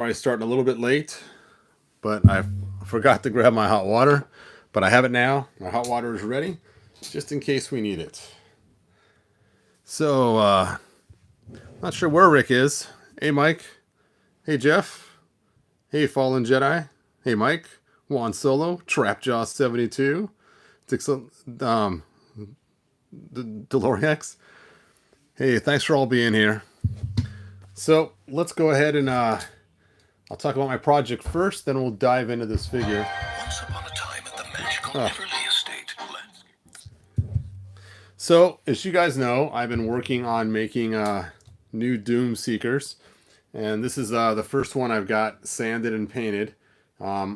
Probably starting a little bit late, but I forgot to grab my hot water. But I have it now. My hot water is ready, just in case we need it. So, not sure where Rick is. Hey, Mike. Hey, Jeff. Hey, Fallen Jedi. Hey, Mike. Juan Solo. Trapjaw 72. Um, DeLorex. Hey, thanks for all being here. So, let's go ahead and I'll talk about my project first, then we'll dive into this figure. Once upon a time at the magical Everly Estate. So, as you guys know, I've been working on making new Doom Seekers, and this is the first one I've got sanded and painted. I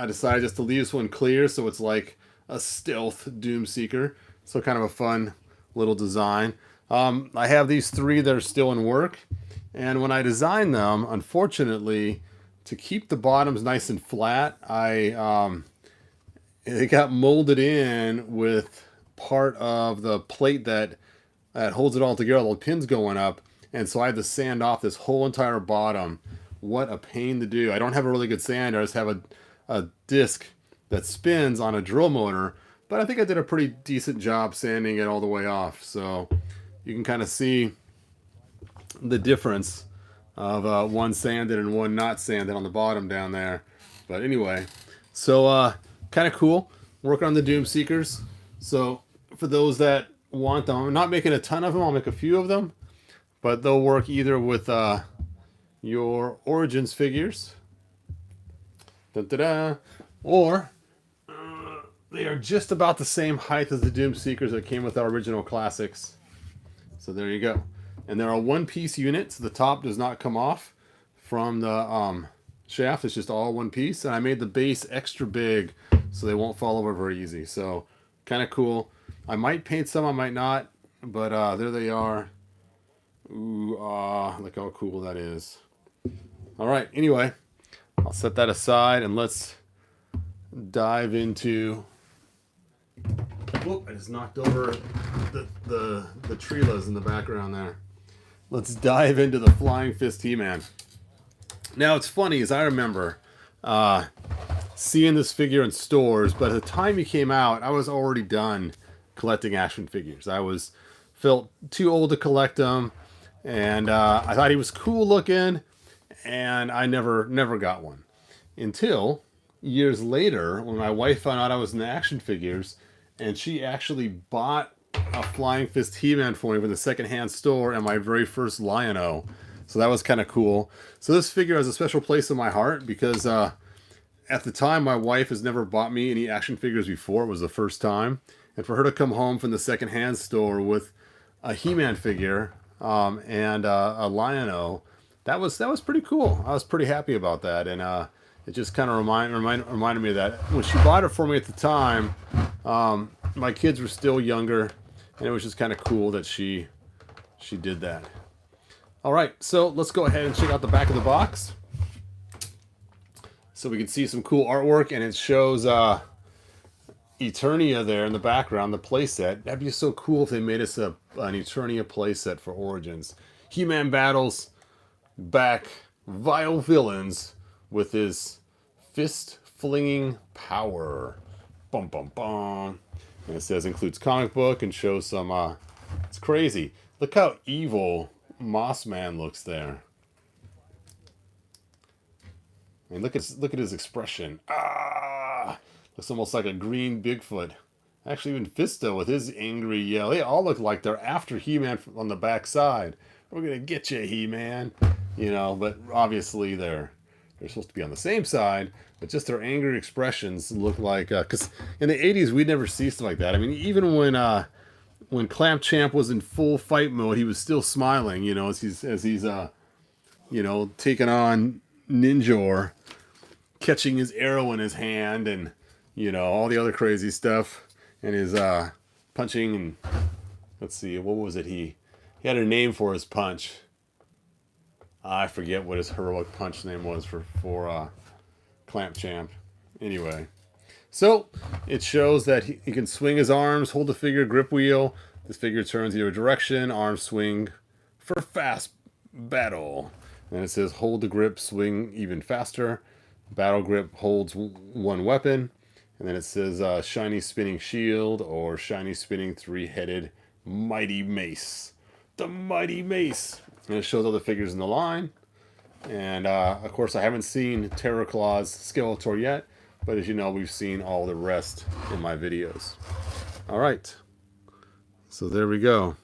decided just to leave this one clear, so it's like a stealth Doom Seeker. So kind of a fun little design. I have these three that are still in work, and when I designed them, unfortunately, to keep the bottoms nice and flat, it got molded in with part of the plate that holds it all together, all the pins going up, and so I had to sand off this whole entire bottom. What a pain to do. I don't have a really good sander. I just have a disc that spins on a drill motor, but I think I did a pretty decent job sanding it all the way off. So you can kind of see the difference of one sanded and one not sanded on the bottom down there. But anyway, so kind of cool working on the Doom Seekers. So for those that want them, I'm not making a ton of them. I'll make a few of them, but they'll work either with your Origins figures, da-da-da, or they are just about the same height as the Doom Seekers that came with our original classics. So there you go. And they're a one-piece unit, so the top does not come off from the shaft. It's just all one piece. And I made the base extra big so they won't fall over very easy. So kind of cool. I might paint some, I might not. But there they are. Ooh, look how cool that is. All right, anyway, I'll set that aside and let's dive into... Whoop, I just knocked over the Treelas in the background there. Let's dive into the Flying Fist He-Man. Now, it's funny, as I remember seeing this figure in stores, but at the time he came out, I was already done collecting action figures. Felt too old to collect them, and I thought he was cool looking, and I never got one. Until years later, when my wife found out I was into action figures, and she actually bought a Flying Fist He-Man for me from the secondhand store and my very first Lion-O. So that was kind of cool. So this figure has a special place in my heart because at the time my wife has never bought me any action figures before. It was the first time. And for her to come home from the secondhand store with a He-Man figure and a Lion-O, that was pretty cool. I was pretty happy about that. And it just kind of reminded me of that. When she bought it for me at the time, my kids were still younger, and it was just kind of cool that she did that. All right, so let's go ahead and check out the back of the box. So we can see some cool artwork, and it shows Eternia there in the background, the playset. That'd be so cool if they made us an Eternia playset for Origins. He-Man battles back vile villains with his fist-flinging power. Bum, bum, bum. And it says includes comic book and shows some, it's crazy. Look how evil Moss Man looks there. I mean, look at his expression. Looks almost like a green Bigfoot. Actually, even Fisto with his angry yell. They all look like they're after He-Man on the backside. We're gonna get you, He-Man. You know, but obviously they're supposed to be on the same side, but just their angry expressions look like... Because in the 80s, we'd never see stuff like that. I mean, even when Clamp Champ was in full fight mode, he was still smiling, you know, as he's you know, taking on Ninjor, catching his arrow in his hand, and, you know, all the other crazy stuff, and his punching, and let's see, what was it? He had a name for his punch. I forget what his heroic punch name was for Clamp Champ. Anyway, so it shows that he can swing his arms, hold the figure, grip wheel. This figure turns either direction, arms swing for fast battle. And it says hold the grip, swing even faster. Battle grip holds one weapon. And then it says shiny spinning shield or shiny spinning three-headed mighty mace. The mighty mace. And it shows all the figures in the line. And of course I haven't seen Terror Claw's Skeletor yet. But as you know, we've seen all the rest in my videos. Alright. So there we go.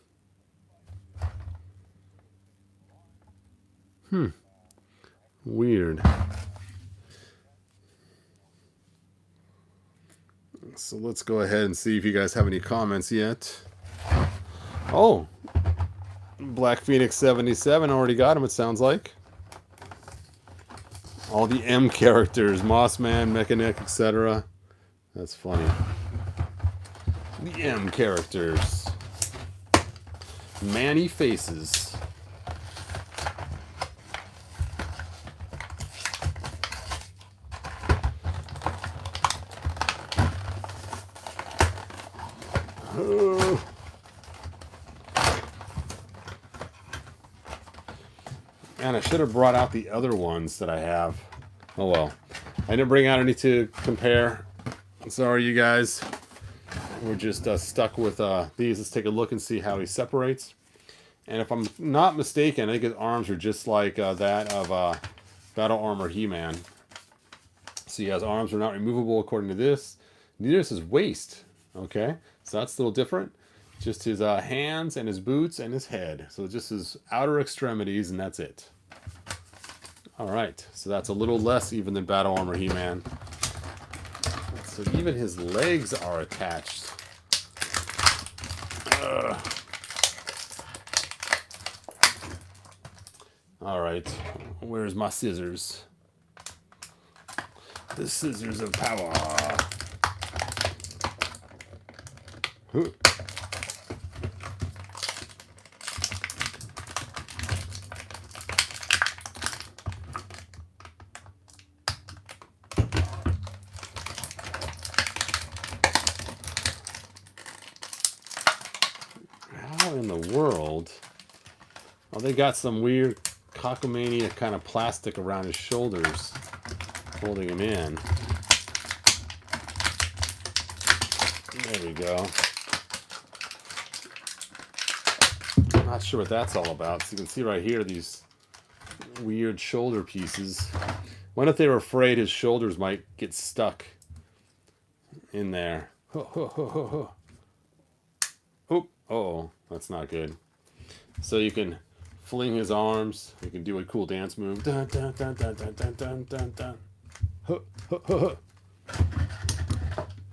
Weird. So let's go ahead and see if you guys have any comments yet. Oh! Black Phoenix 77 already got him, it sounds like. All the M characters. Mossman, Mechanic, etc. That's funny. The M characters. Manny faces. Oh. And I should have brought out the other ones that I have. Oh well. I didn't bring out any to compare. Sorry, you guys. We're just stuck with these. Let's take a look and see how he separates. And if I'm not mistaken, I think his arms are just like that of Battle Armor He-Man. So he has arms are not removable according to this. Neither is his waist. Okay, so that's a little different. Just his hands and his boots and his head. So just his outer extremities, and that's it. All right, so that's a little less even than Battle Armor He-Man. So even his legs are attached. All right, where's my scissors? The scissors of power. How in the world? Oh, they got some weird cockamania kind of plastic around his shoulders, holding him in. There we go. I'm not sure what that's all about. So you can see right here these weird shoulder pieces. What if they were afraid his shoulders might get stuck in there? Oop, uh-oh, that's not good. So you can fling his arms. You can do a cool dance move. Dun, dun, dun, dun, dun, dun, dun, dun, dun.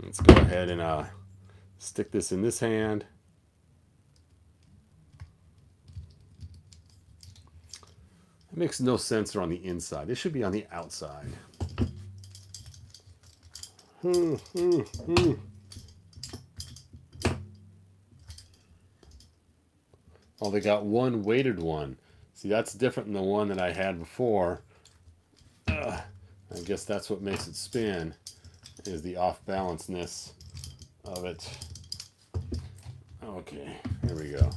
Let's go ahead and stick this in this hand. It makes no sense they're on the inside. They should be on the outside. Oh, they got one weighted one. See, that's different than the one that I had before. I guess that's what makes it spin, is the off-balanceness of it. Okay, here we go.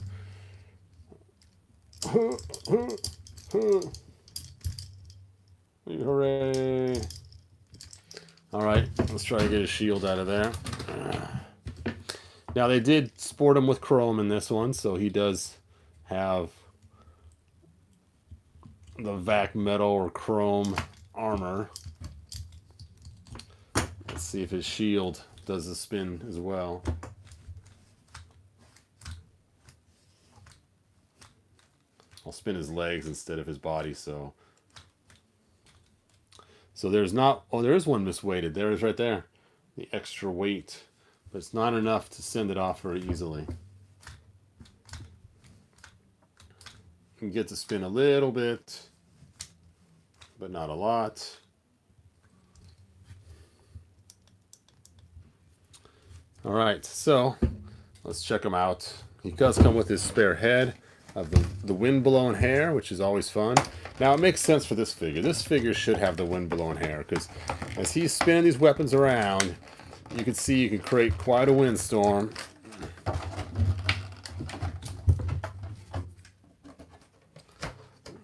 Hooray! Alright, let's try to get a shield out of there. Now, they did sport him with chrome in this one, so he does have the vac metal or chrome armor. Let's see if his shield does the spin as well. I'll spin his legs instead of his body, so there's not, oh, there is one misweighted. There it is right there. The extra weight. But it's not enough to send it off very easily. You can get to spin a little bit, but not a lot. All right, so let's check him out. He does come with his spare head of the wind-blown hair, which is always fun. Now, it makes sense for this figure. This figure should have the wind-blown hair, because as he's spinning these weapons around, you can see you can create quite a windstorm.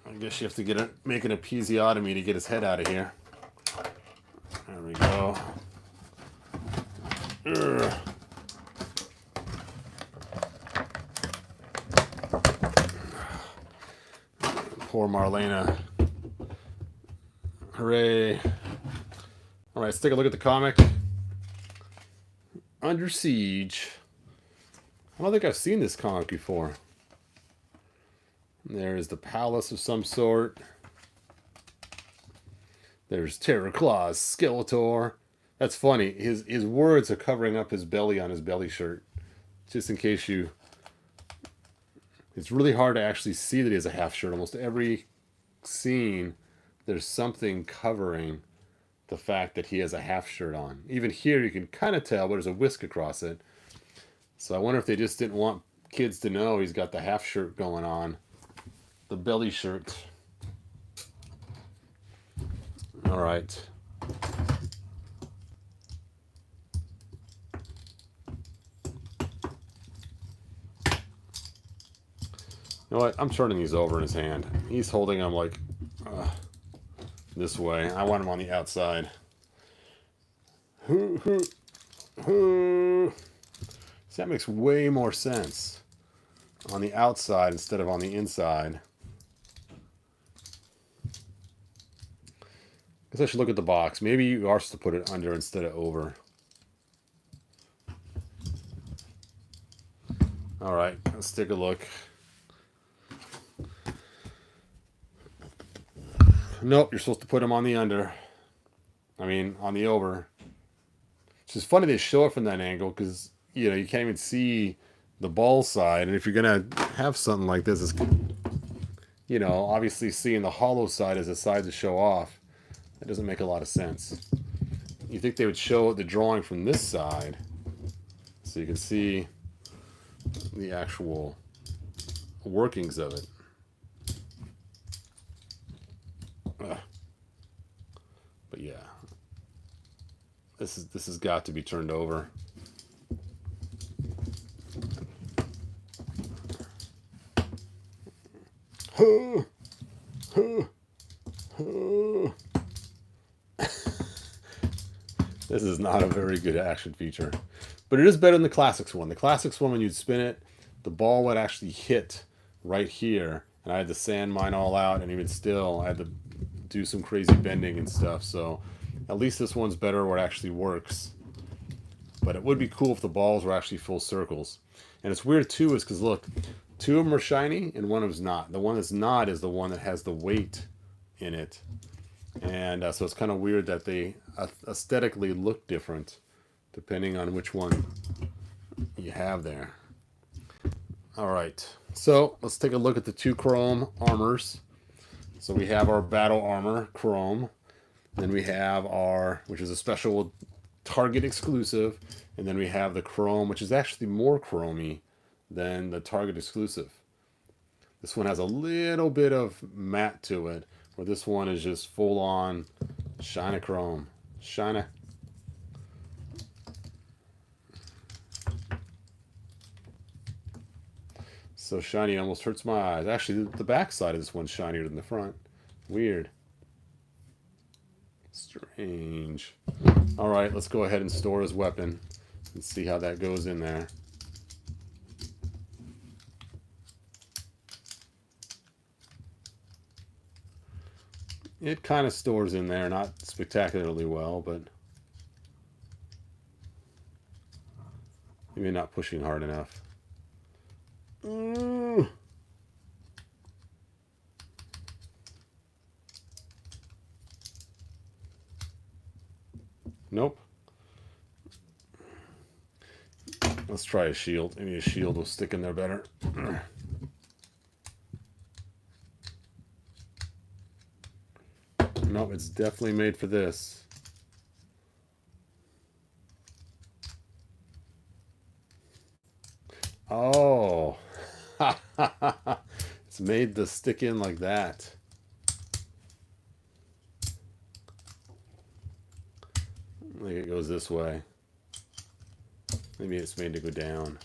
I guess guess you have to make an episiotomy to get his head out of here. There we go. Urgh. Poor Marlena. Hooray. Alright, let's take a look at the comic. Under Siege. I don't think I've seen this comic before. There's the palace of some sort. There's Terror Claws, Skeletor. That's funny. His words are covering up his belly on his belly shirt. Just in case you... It's really hard to actually see that he has a half shirt. Almost every scene, there's something covering the fact that he has a half shirt on. Even here, you can kind of tell, but there's a whisk across it. So I wonder if they just didn't want kids to know he's got the half shirt going on. The belly shirt. All right. You know what? I'm turning these over in his hand. He's holding them like this way. I want him on the outside. So that makes way more sense. On the outside instead of on the inside. Guess I should look at the box. Maybe you are supposed to put it under instead of over. Alright, let's take a look. Nope, you're supposed to put them on the under. I mean, on the over. It's just funny they show it from that angle because, you know, you can't even see the ball side. And if you're going to have something like this, it's, you know, obviously seeing the hollow side as a side to show off. That doesn't make a lot of sense. You think they would show the drawing from this side so you can see the actual workings of it. But yeah, this has got to be turned over. This is not a very good action feature, but it is better than the Classics one. The Classics one, when you'd spin it, the ball would actually hit right here, and I had to sand mine all out, and even still, I had to do some crazy bending and stuff. So at least this one's better where it actually works. But it would be cool if the balls were actually full circles. And it's weird too, is because look, two of them are shiny and one of them's not. The one that's not is the one that has the weight in it. And so it's kind of weird that they aesthetically look different depending on which one you have there. All right, so let's take a look at the two chrome armors. So we have our battle armor, chrome. Then we have our, which is a special Target exclusive. And then we have the chrome, which is actually more chromey than the Target exclusive. This one has a little bit of matte to it, where this one is just full on shiny chrome. Shiny. So shiny, it almost hurts my eyes. Actually, the back side of this one's shinier than the front. Weird. Strange. Alright, let's go ahead and store his weapon and see how that goes in there. It kind of stores in there, not spectacularly well, but maybe not pushing hard enough. Nope. Let's try a shield. Maybe a shield will stick in there better. Nope, it's definitely made for this. Oh. It's made to stick in like that. I think it goes this way. Maybe it's made to go down.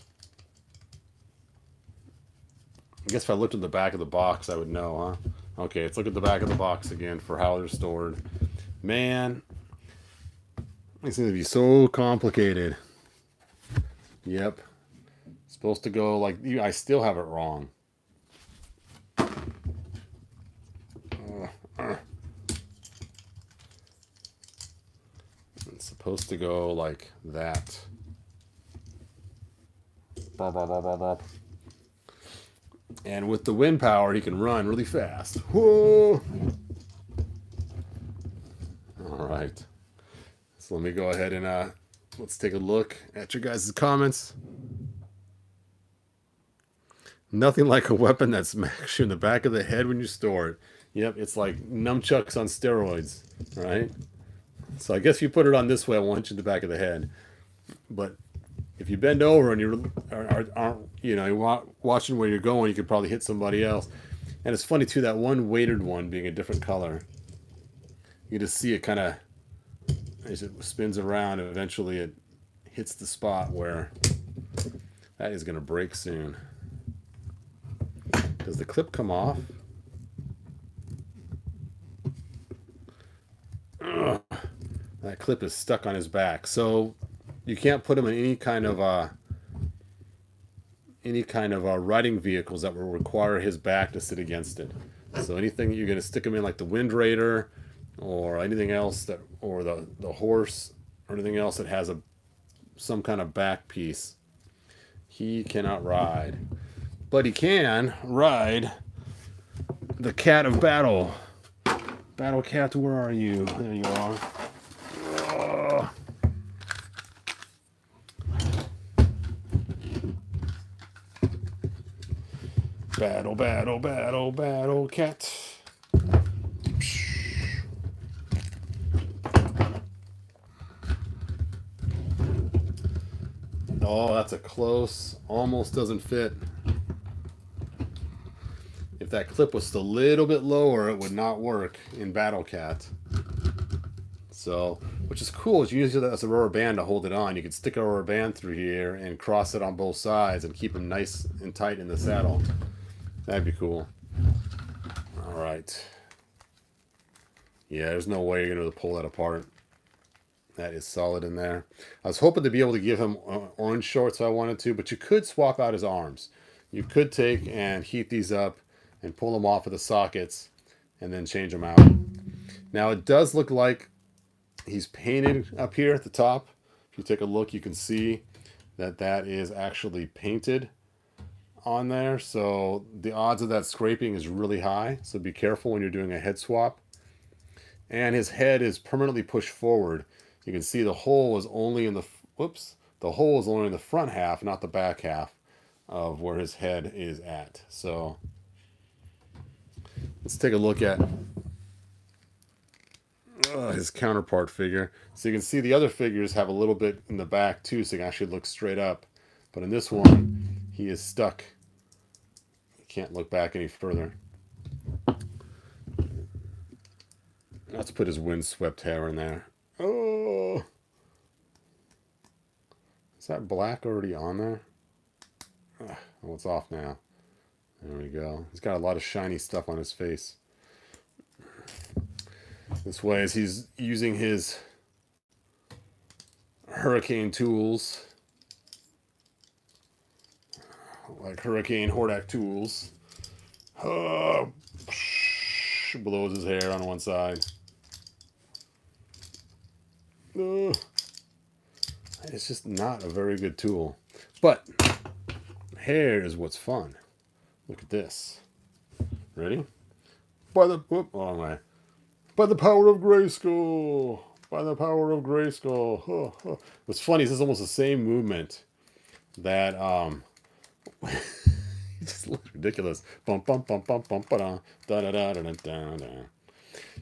I guess if I looked at the back of the box, I would know, huh? Okay, let's look at the back of the box again for how they're stored. Man, these seem to be so complicated. Yep. It's supposed to go like... I still have it wrong. It's supposed to go like that. And with the wind power, he can run really fast. Whoa! All right. So let me go ahead and let's take a look at your guys' comments. Nothing like a weapon that smacks you in the back of the head when you store it. Yep, it's like nunchucks on steroids, right? So I guess if you put it on this way, I want you in the back of the head. But if you bend over and you aren't, you're watching where you're going, you could probably hit somebody else. And it's funny too, that one weighted one being a different color. You just see it kind of, as it spins around, and eventually it hits the spot where that is going to break soon. Does the clip come off? Ugh. That clip is stuck on his back, so you can't put him in any kind of riding vehicles that will require his back to sit against it. So anything you're going to stick him in, like the Wind Raider, or anything else that, or the horse, or anything else that has some kind of back piece, he cannot ride. But he can ride the Cat of Battle. Battle Cat, where are you? There you are. Oh. Battle, battle, battle, battle cat. Oh, that's a close. Almost doesn't fit. If that clip was just a little bit lower, it would not work in Battle Cat. So, which is cool, is you use it as a rubber band to hold it on. You could stick a rubber band through here and cross it on both sides and keep them nice and tight in the saddle. That'd be cool. All right. Yeah, there's no way you're going to pull that apart. That is solid in there. I was hoping to be able to give him orange shorts if I wanted to, but you could swap out his arms. You could take and heat these up and pull them off of the sockets and then change them out. Now it does look like he's painted up here at the top. If you take a look, you can see that that is actually painted on there. So the odds of that scraping is really high. So be careful when you're doing a head swap. And his head is permanently pushed forward. You can see the hole is only in the, the hole is only in the front half, not the back half of where his head is at. So let's take a look at his counterpart figure. So you can see the other figures have a little bit in the back too, so you can actually look straight up. But in this one, he is stuck. You can't look back any further. Let's put his windswept hair in there. Oh! Is that black already on there? Oh, it's off now. There we go. He's got a lot of shiny stuff on his face. This way, as he's using his hurricane tools, like Hurricane Hordak tools, blows his hair on one side. It's just not a very good tool. But hair is what's fun. Look at this. Ready? By the by the power of Grayskull. By the power of Grayskull. What's funny is this is almost the same movement that it just looks ridiculous. Bum bum bum bum bum ba da da da da da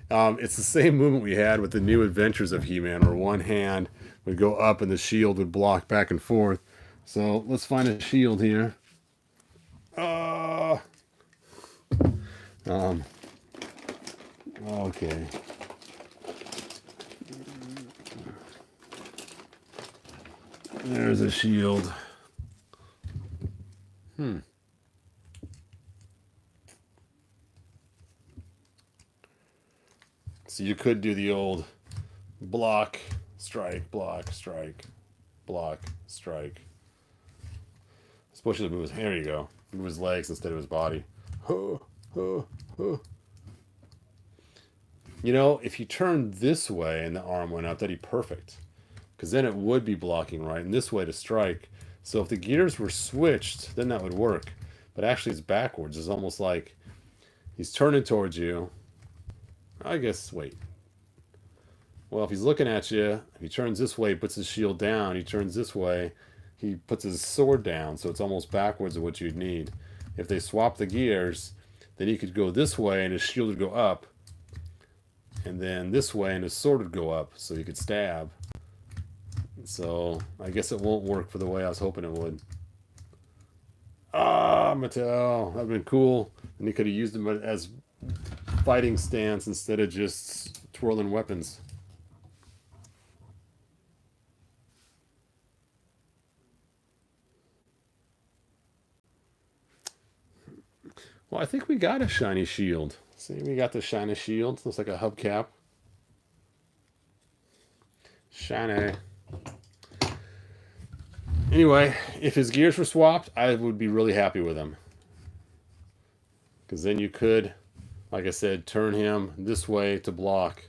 da. It's the same movement we had with the New Adventures of He-Man, where one hand would go up and the shield would block back and forth. So let's find a shield here. Okay. There's a shield. So you could do the old block, strike, block, strike, block, strike. I suppose you should move his, there you go. Move his legs instead of his body. Huh, huh, huh. You know, if you turned this way and the arm went up, that'd be perfect. Because then it would be blocking right, and this way to strike. So if the gears were switched, then that would work. But actually it's backwards. It's almost like he's turning towards you. I guess, wait. Well, if he's looking at you, if he turns this way, he puts his shield down. He turns this way, he puts his sword down. So it's almost backwards of what you'd need. If they swap the gears, then he could go this way and his shield would go up. And then this way and his sword would go up so he could stab. So I guess it won't work for the way I was hoping it would. Ah, Mattel. That would have been cool. And he could have used them as fighting stance instead of just twirling weapons. Well, I think we got a shiny shield. See, we got the shiny shield. Looks like a hubcap. Shiny. Anyway, if his gears were swapped, I would be really happy with him. Because then you could, like I said, turn him this way to block.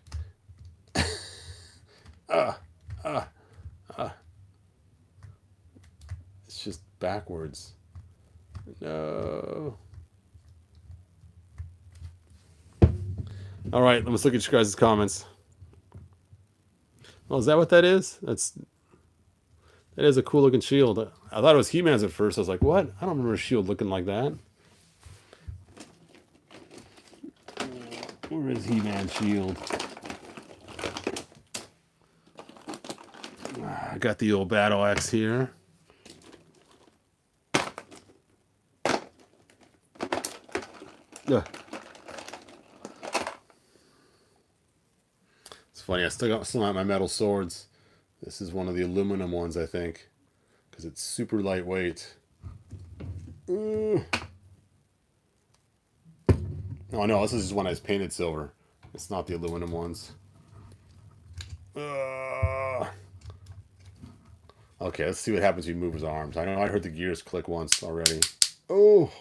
It's just backwards. No. All right, let's look at your guys' comments. Oh, is that what that is? That is a cool looking shield. I thought it was He-Man's at first. I was like, what? I don't remember a shield looking like that. Where is He-Man's shield? I got the old battle axe here. Ugh. It's funny, I still got my metal swords. This is one of the aluminum ones, I think, because it's super lightweight. Oh no, this is just one I painted silver. It's not the aluminum ones. Okay, let's see what happens if you move his arms. I know I heard the gears click once already. Oh!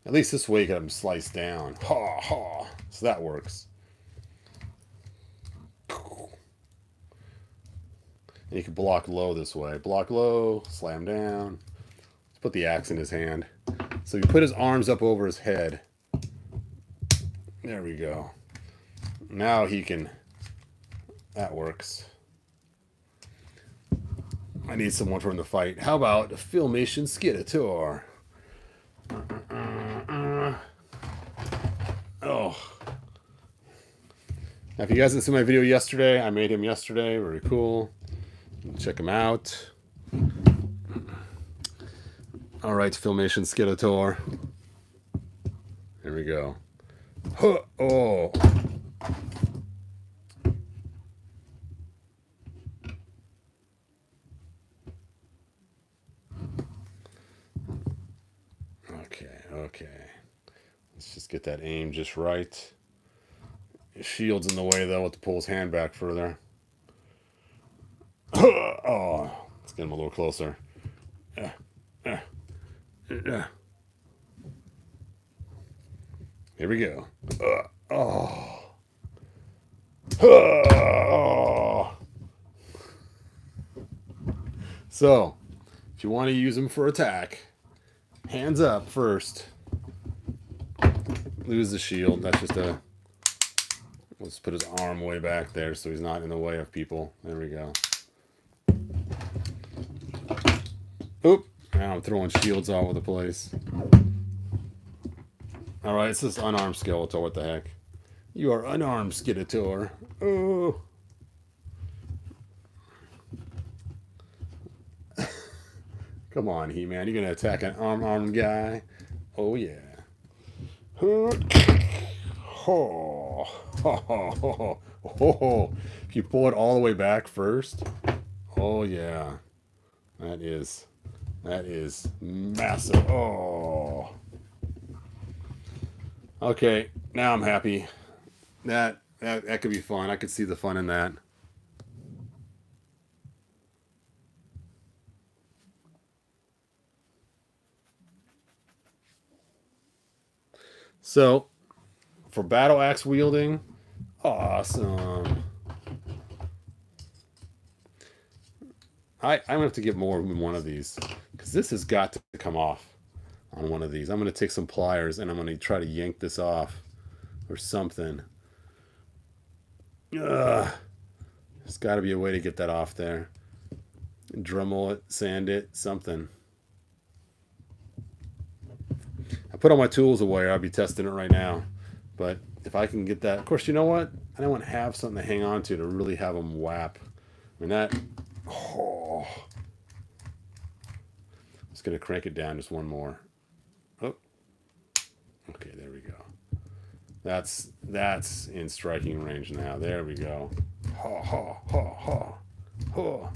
At least this way you get him sliced down. Ha ha! So that works. And you can block low this way. Block low, slam down. Let's put the axe in his hand. So you put his arms up over his head. There we go. Now he can... That works. I need someone for him to fight. How about a Filmation Skitator? Oh. Now, if you guys didn't see my video yesterday, I made him yesterday. Very cool. Check him out. All right, Filmation Skitator. Here we go. Huh. Oh. Okay. Let's just get that aim just right. His shield's in the way, though. We'll have to pull his hand back further. Oh, let's get him a little closer. Here we go. So, if you want to use him for attack, hands up first. Lose the shield. That's just a... Let's put his arm way back there so he's not in the way of people. There we go. Oop. Now I'm throwing shields all over the place. Alright, it's this unarmed Skeletor. What the heck? You are unarmed Skeletor. Oh. Come on, He-Man. You're going to attack an armed guy? Oh, yeah. If you pull it all the way back first, oh yeah, that is massive. Oh, Okay, now I'm happy. That could be fun. I could see the fun in that. So, for battle axe wielding, awesome. I'm gonna have to get more than one of these because this has got to come off on one of these. I'm gonna take some pliers and I'm gonna try to yank this off or something. Ugh. There's got to be a way to get that off there. Dremel it, sand it, something. I put all my tools away. I'll be testing it right now. But if I can get that, of course, you know what? I don't want to have something to hang on to really have them whap. I mean that. Oh, just gonna crank it down just one more. Oh, okay, there we go. That's in striking range now. There we go. Ha ha ha ha ha.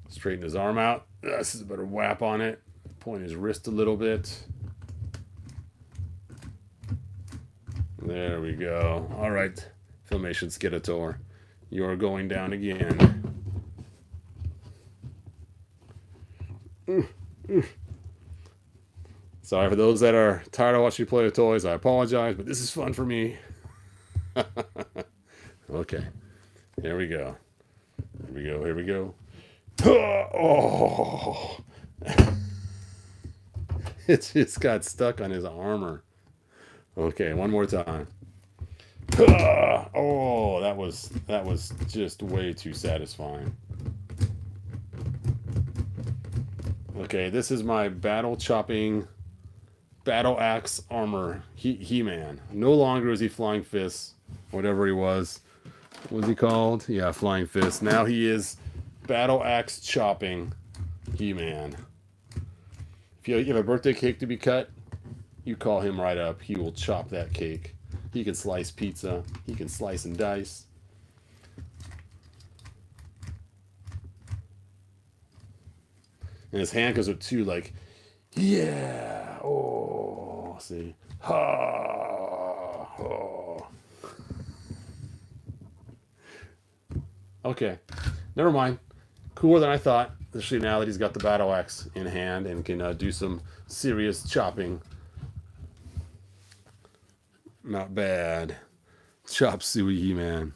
Straighten his arm out. This is a better whap on it. Point his wrist a little bit. There we go. All right, Filmation Skitator, you're going down again. Sorry for those that are tired of watching me play with toys. I apologize, but this is fun for me. Okay, here we go. Here we go. Here we go. Oh, it just got stuck on his armor. Okay, one more time. Oh, that was just way too satisfying. Okay, this is my battle chopping, battle axe armor He-Man. No longer is he Flying Fist, whatever he was. What was he called? Yeah, Flying Fist. Now he is battle axe chopping He-Man. If you have a birthday cake to be cut, you call him right up. He will chop that cake. He can slice pizza. He can slice and dice. And his hand goes up too, like, yeah. Oh, see. Ha. Oh. Okay. Never mind. Cooler than I thought. Especially now that he's got the battle axe in hand and can do some serious chopping. Not bad. Chop suey He-Man.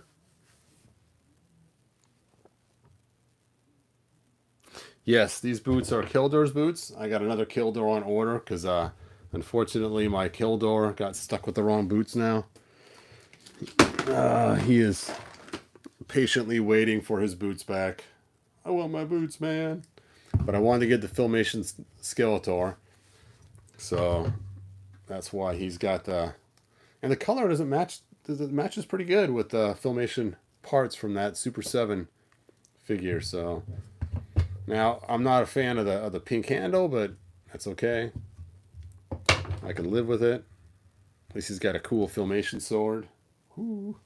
Yes, these boots are Kildor's boots. I got another Kildor on order because unfortunately my Kildor got stuck with the wrong boots now. He is patiently waiting for his boots back. I want my boots, man. But I wanted to get the Filmation Skeletor. So that's why he's got the... And the color doesn't match. It matches pretty good with the Filmation parts from that Super 7 figure. So now I'm not a fan of the pink handle, but that's okay. I can live with it. At least he's got a cool Filmation sword. Ooh.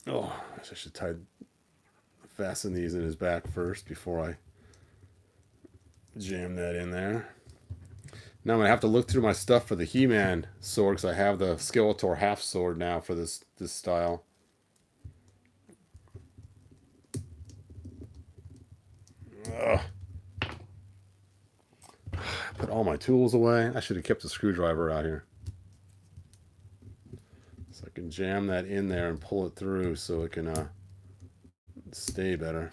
Oh, I should fasten these in his back first before I jam that in there. Now I'm going to have to look through my stuff for the He-Man sword because I have the Skeletor half sword now for this style. Ugh. Put all my tools away. I should have kept the screwdriver out here. So I can jam that in there and pull it through so it can stay better.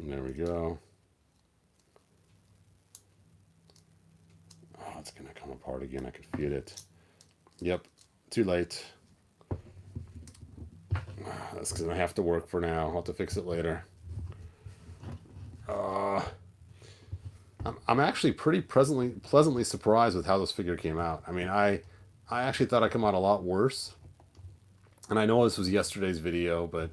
There we go. Oh, it's going to come apart again. I can feel it. Yep, too late. That's because I have to work for now. I'll have to fix it later. I'm actually pretty pleasantly surprised with how this figure came out. I mean, I actually thought I'd come out a lot worse. And I know this was yesterday's video, but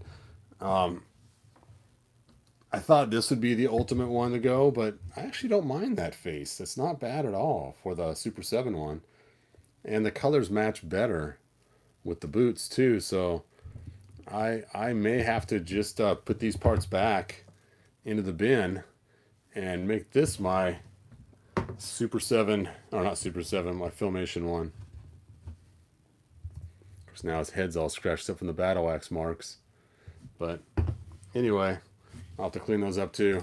I thought this would be the ultimate one to go, but I actually don't mind that face. It's not bad at all for the Super 7 one. And the colors match better with the boots too. So I may have to just put these parts back into the bin and make this my Super 7, or not Super 7, my Filmation one. Of course, now his head's all scratched up from the battle axe marks. But anyway, I'll have to clean those up too.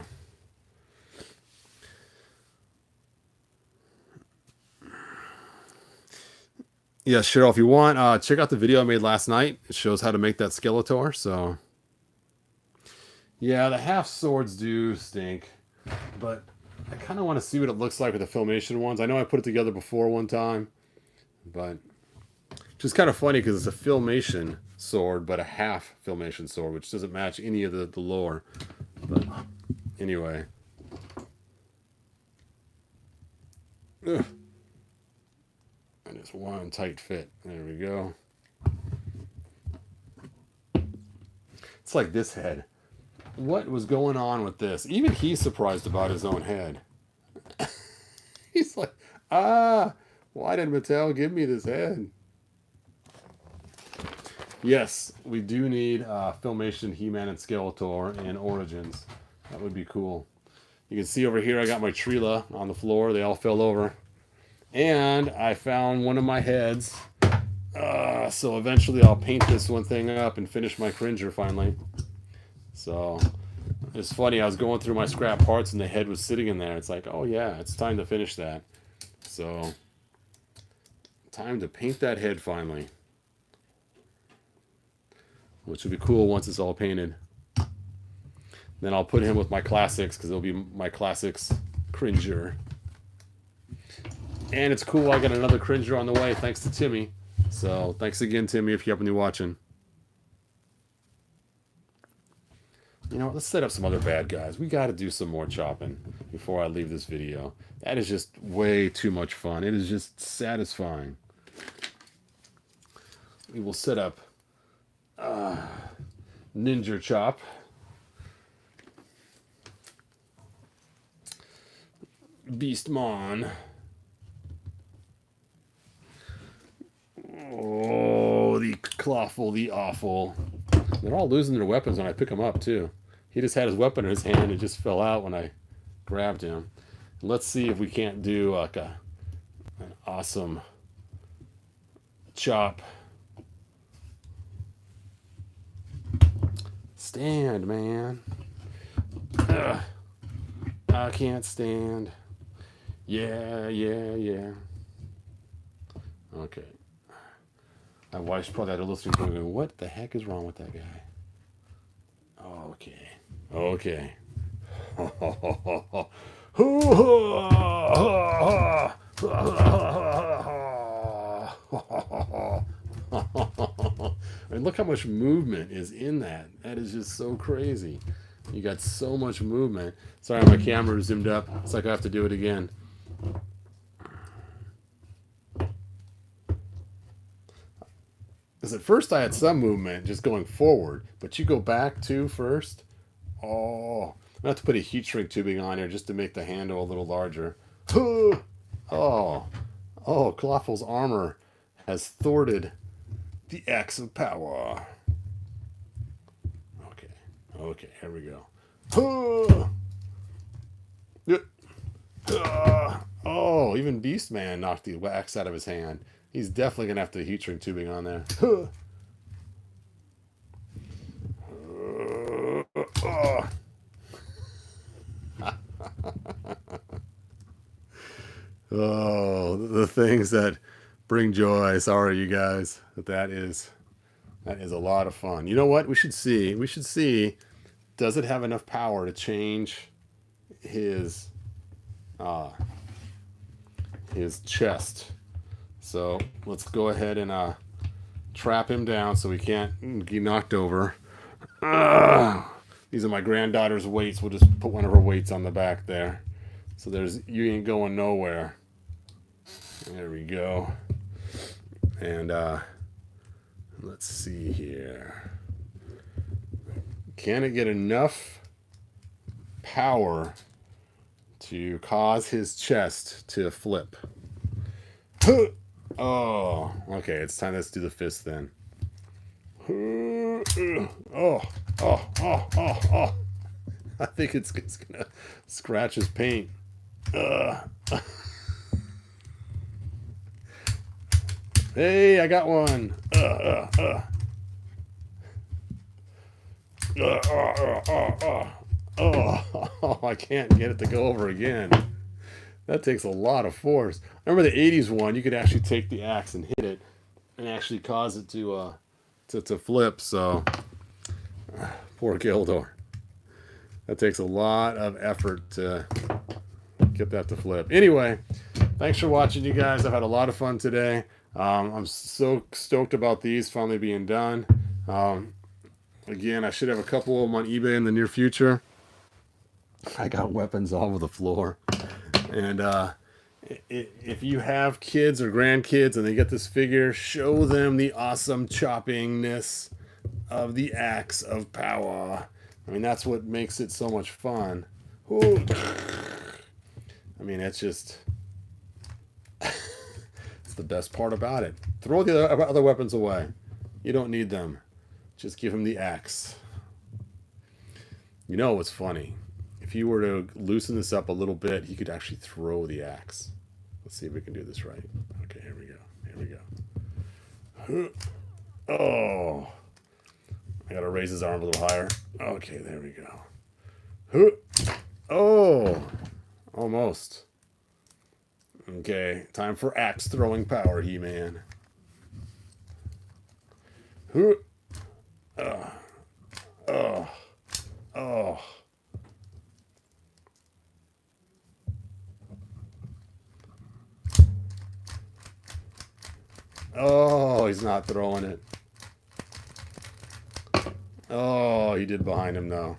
Yeah, Cheryl, if you want, check out the video I made last night. It shows how to make that Skeletor. So, yeah, the half swords do stink, but I kind of want to see what it looks like with the Filmation ones. I know I put it together before one time, but just kind of funny because it's a Filmation sword, but a half Filmation sword, which doesn't match any of the lore. But anyway. Ugh. And it's one tight fit. There we go. It's like this head. What was going on with this? Even he's surprised about his own head. He's like, why did Mattel give me this head? Yes, we do need Filmation He-Man and Skeletor and Origins. That would be cool. You can see over here I got my Trila on the floor. They all fell over. And I found one of my heads. So eventually I'll paint this one thing up and finish my Cringer finally. So it's funny, I was going through my scrap parts and the head was sitting in there. It's like, oh yeah, it's time to finish that. So time to paint that head finally. Which will be cool once it's all painted. Then I'll put him with my classics because it'll be my classics Cringer. And it's cool, I got another Cringer on the way thanks to Timmy. So thanks again, Timmy, if you happen to be watching. You know what, let's set up some other bad guys. We got to do some more chopping before I leave this video. That is just way too much fun. It is just satisfying. We will set up Ninja Chop. Beastmon. Oh, the Clawful, the Awful. They're all losing their weapons when I pick them up, too. He just had his weapon in his hand. It just fell out when I grabbed him. Let's see if we can't do like an awesome chop. Stand, man. Ugh. I can't stand. Yeah. Okay. My wife's probably out there listening to me going, what the heck is wrong with that guy? Okay. And look how much movement is in that. That is just so crazy. You got so much movement. Sorry, my camera zoomed up. It's like I have to do it again. Because at first I had some movement just going forward, but you go back too first. Oh, I'm going to have to put a heat shrink tubing on here just to make the handle a little larger. Oh, Clawful's armor has thwarted the axe of power. Okay, here we go. Oh, even Beastman knocked the axe out of his hand. He's definitely going to have to heat shrink tubing on there. Oh, the things that bring joy. Sorry, you guys. That is a lot of fun. You know what? We should see. Does it have enough power to change his chest? So let's go ahead and trap him down so he can't get knocked over. These are my granddaughter's weights. We'll just put one of her weights on the back there. So you ain't going nowhere. There we go. And let's see here. Can it get enough power to cause his chest to flip? Oh, okay. It's time. Let's do the fist then. Oh, oh, oh, oh, oh. I think it's gonna scratch his paint. Hey, I got one. Oh, I can't get it to go over again. That takes a lot of force. Remember the 80s one, you could actually take the axe and hit it and actually cause it to flip, so poor Gildor. That takes a lot of effort to get that to flip. Anyway, thanks for watching, you guys. I've had a lot of fun today. I'm so stoked about these finally being done. Again, I should have a couple of them on eBay in the near future. I got weapons all over the floor. And if you have kids or grandkids and they get this figure, show them the awesome choppingness of the axe of power. I mean, that's what makes it so much fun. Ooh. I mean, it's just... it's the best part about it. Throw the other weapons away. You don't need them. Just give him the axe. You know what's funny? If you were to loosen this up a little bit, he could actually throw the axe. Let's see if we can do this right. Okay, here we go. Here we go. Oh. I gotta raise his arm a little higher. Okay, there we go. Oh. Almost. Okay, time for axe throwing power, He-Man. Oh. Oh. Oh, he's not throwing it. Oh, he did behind him though.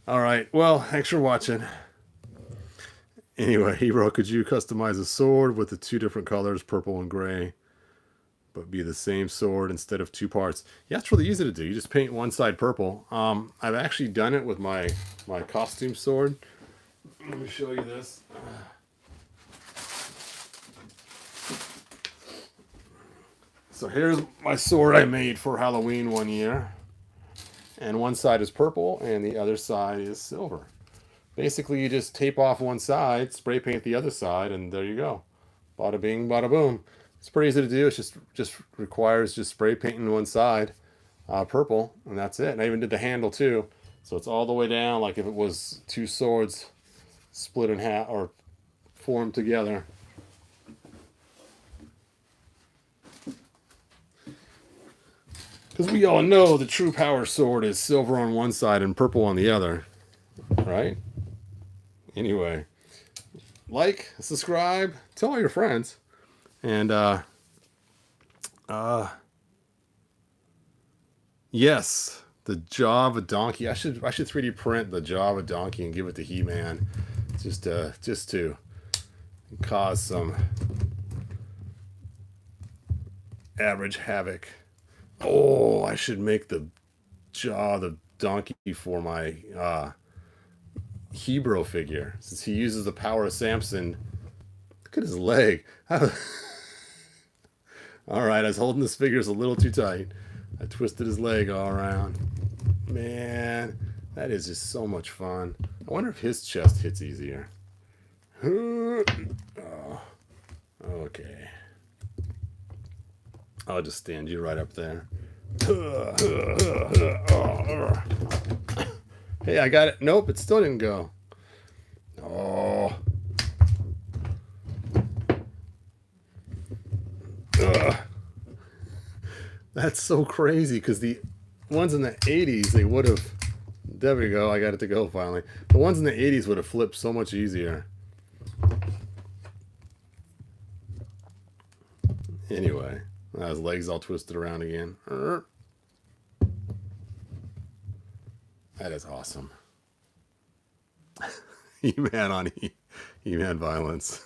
All right. Well, thanks for watching. Anyway, Hero, could you customize a sword with the two different colors, purple and gray, but be the same sword instead of two parts? Yeah, it's really easy to do. You just paint one side purple. I've actually done it with my costume sword. Let me show you this. So here's my sword I made for Halloween one year. And one side is purple and the other side is silver. Basically, you just tape off one side, spray paint the other side, and there you go. Bada bing, bada boom. It's pretty easy to do. It's just requires just spray painting one side purple, and that's it. And I even did the handle too. So it's all the way down like if it was two swords split in half or formed together. Because we all know the true power sword is silver on one side and purple on the other, right? Anyway, like, subscribe, tell all your friends, and yes, the jaw of a donkey. I should 3D print the jaw of a donkey and give it to He-Man, just to cause some average havoc. Oh, I should make the jaw of the donkey for my Hebrew figure, since he uses the power of Samson. Look at his leg. All right, I was holding this figure a little too tight. I twisted his leg all around. Man, that is just so much fun. I wonder if his chest hits easier. Oh, okay. I'll just stand you right up there. Hey, I got it. Nope, it still didn't go. Oh. That's so crazy, because the ones in the 80s, they would have... There we go, I got it to go finally. The ones in the 80s would have flipped so much easier. Anyway, his legs all twisted around again. That is awesome. He-Man on He-Man violence.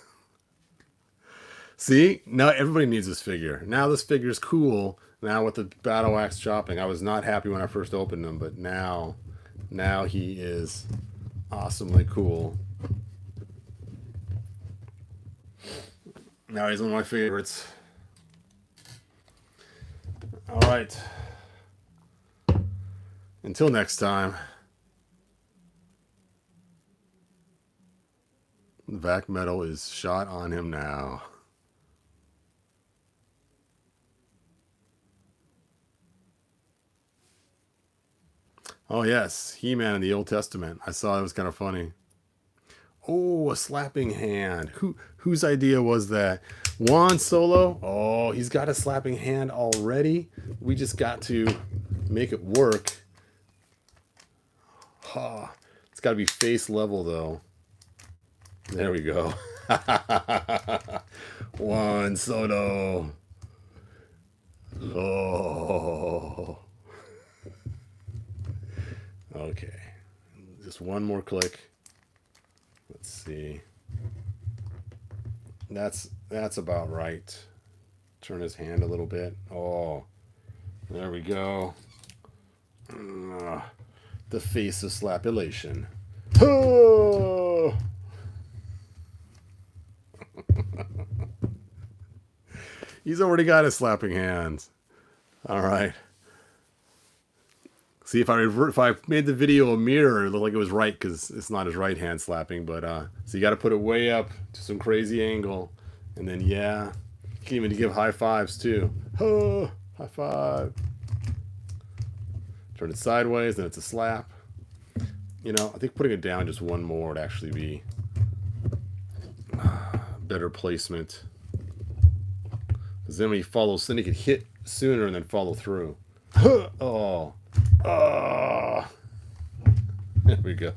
See? Now everybody needs this figure. Now this figure's cool. Now with the battle axe chopping. I was not happy when I first opened him, but now he is awesomely cool. Now he's one of my favorites. All right. Until next time. The vac metal is shot on him now. Oh yes, He-Man in the Old Testament. I saw it was kind of funny. Oh, a slapping hand. Whose idea was that? Juan Solo? Oh, he's got a slapping hand already. We just got to make it work. Oh, it's got to be face level though. There we go. Juan Solo. Oh. Okay. Just one more click. Let's see. That's about right. Turn his hand a little bit. Oh. There we go. The face of slapulation. Oh! He's already got his slapping hands. All right. See, if I made the video a mirror, it looked like it was right because it's not his right hand slapping. But so you got to put it way up to some crazy angle, and then yeah, you can even give high fives too. Oh, high five. Turn it sideways, then it's a slap. You know, I think putting it down just one more would actually be better placement. Because then when he follows, then he could hit sooner and then follow through. Oh. Oh, there we go.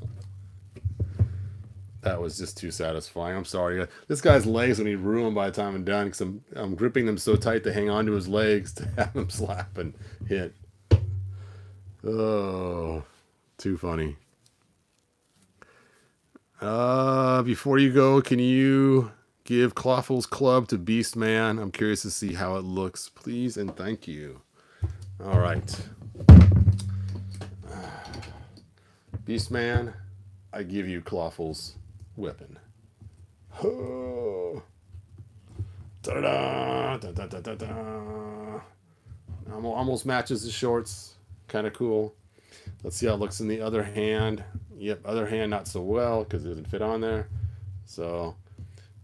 That was just too satisfying. I'm sorry. This guy's legs will be ruined by the time I'm done because I'm gripping them so tight to hang on to his legs to have him slap and hit. Oh, too funny. Before you go, can you give Clawful's club to Beastman? I'm curious to see how it looks, please, and thank you. All right. Beastman, I give you Clawful's weapon. Oh. Da-da-da, da-da-da-da-da. Almost matches the shorts. Kind of cool. Let's see how it looks in the other hand. Yep, other hand not so well because it doesn't fit on there. So,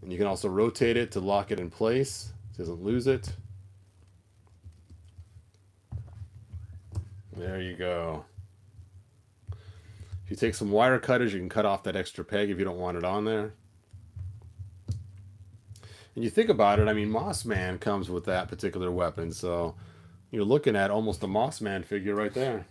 and you can also rotate it to lock it in place. It doesn't lose it. There you go. If you take some wire cutters, you can cut off that extra peg if you don't want it on there. And you think about it, I mean, Moss Man comes with that particular weapon, so you're looking at almost a Moss Man figure right there.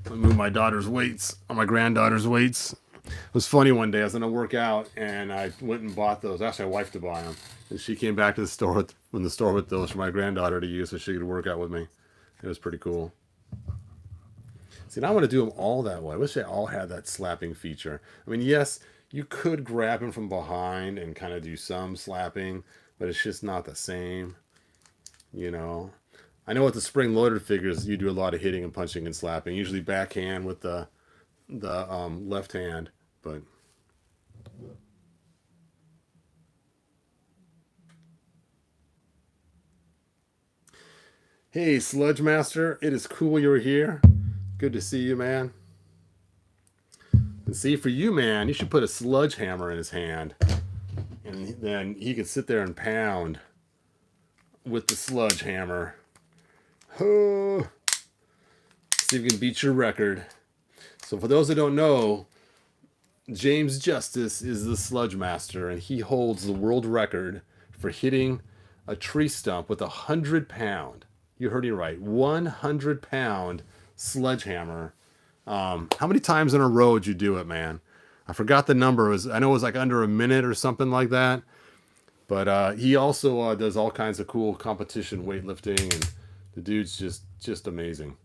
Let me move my daughter's weights, or my granddaughter's weights. It was funny one day, I was going to work out, and I went and bought those. Actually, I wife to buy them. And she came back to the store with those for my granddaughter to use so she could work out with me. It was pretty cool. See, now I want to do them all that way. I wish they all had that slapping feature. I mean, yes, you could grab him from behind and kind of do some slapping, but it's just not the same, you know. I know with the spring-loaded figures, you do a lot of hitting and punching and slapping, usually backhand with the left hand, but... Hey, Sludge Master, it is cool you're here. Good to see you, man. And see, for you, man, you should put a sludge hammer in his hand. And then he could sit there and pound with the sludge hammer. Oh. See if you can beat your record. So for those that don't know, James Justice is the Sludge Master, and he holds the world record for hitting a tree stump with 100-pound. You heard me right. 100-pound sledgehammer. How many times in a row did you do it, man? I forgot the number. I know it was like under a minute or something like that. But he also does all kinds of cool competition weightlifting, and the dude's just amazing.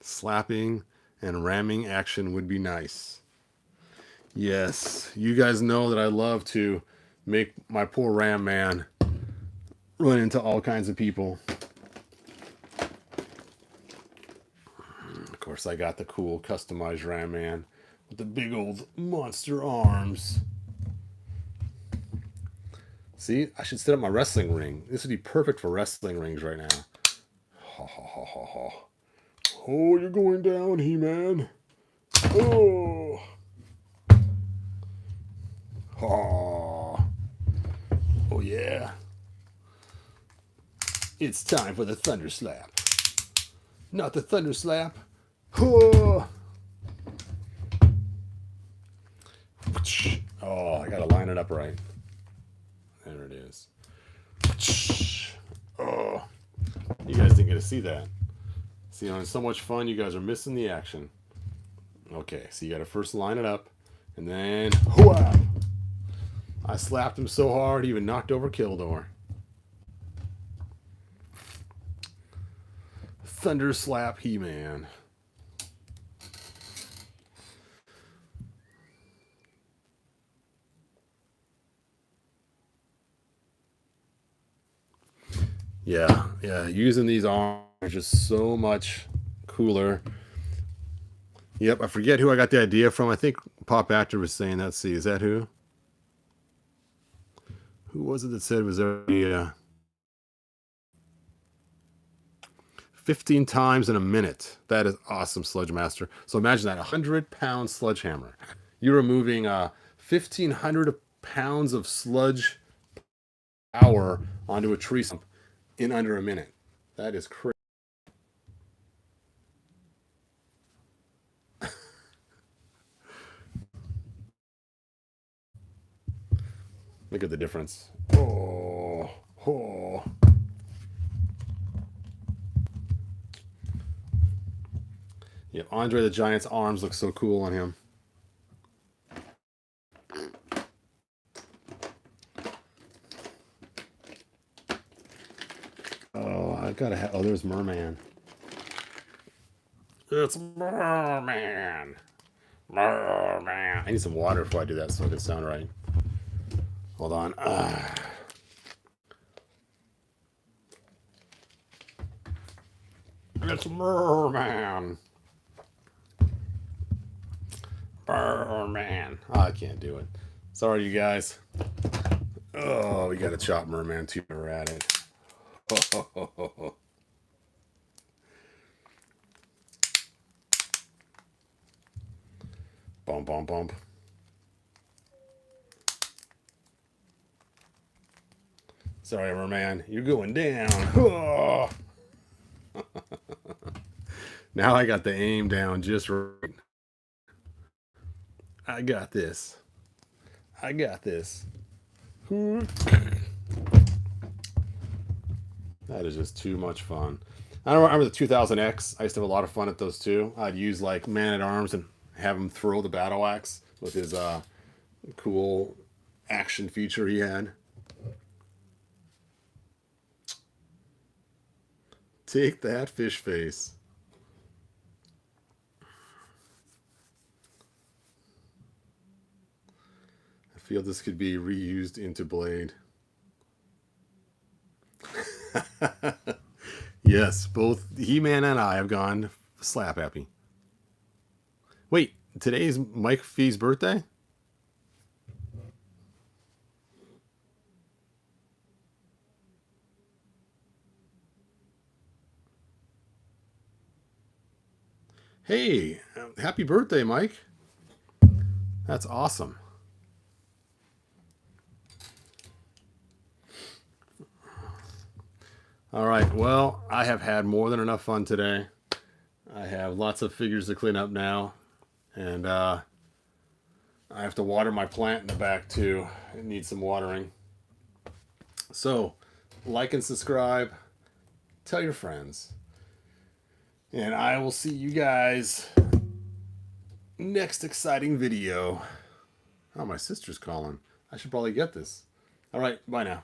Slapping and ramming action would be nice. Yes, you guys know that I love to make my poor Ram Man run into all kinds of people. course, I got the cool customized Ram Man with the big old monster arms. See, I should set up my wrestling ring. This would be perfect for wrestling rings right now. Ha ha ha ha ha. Oh, you're going down, He-Man. Oh. Oh. Oh, yeah. It's time for the Thunder Slap. Not the Thunder Slap. Oh. Oh, I gotta line it up right. There it is. Oh. You guys didn't get to see that. See, it's so much fun. You guys are missing the action. Okay, so you got to first line it up, and then whoa! I slapped him so hard, he even knocked over Kildor. Thunder Slap He-Man. Yeah, using these arms is just so much cooler. Yep, I forget who I got the idea from. I think Pop Actor was saying that. Let's see, is that who? Who was it that said was there 15 times in a minute? That is awesome, Sludge Master. So imagine that, 100-pound sledgehammer. You're removing 1,500 pounds of sludge power onto a tree stump in under a minute. That is crazy. Look at the difference. Oh, oh. Yep, Andre the Giant's arms look so cool on him. Oh, I gotta have. Oh, there's Merman. It's Merman. Merman. I need some water before I do that so it can sound right. Hold on. It's Merman. Merman. Oh, I can't do it. Sorry, you guys. Oh, we gotta chop Merman too. We're at it. Bump, bump, bump. Sorry, Merman. You're going down. Oh. Now I got the aim down just right. I got this. I got this. That is just too much fun. I don't remember the 2000X. I used to have a lot of fun at those too. I'd use like Man-at-Arms and have him throw the battle axe with his cool action feature he had. Take that, fish face. I feel this could be reused into Blade. Yes, both He-Man and I have gone slap happy. Wait, today's Mike Fee's birthday? Hey, happy birthday, Mike. That's awesome. All right, well, I have had more than enough fun today. I have lots of figures to clean up now, and I have to water my plant in the back too. It needs some watering. So, like and subscribe, tell your friends, and I will see you guys next exciting video. Oh, my sister's calling. I should probably get this. All right, bye now.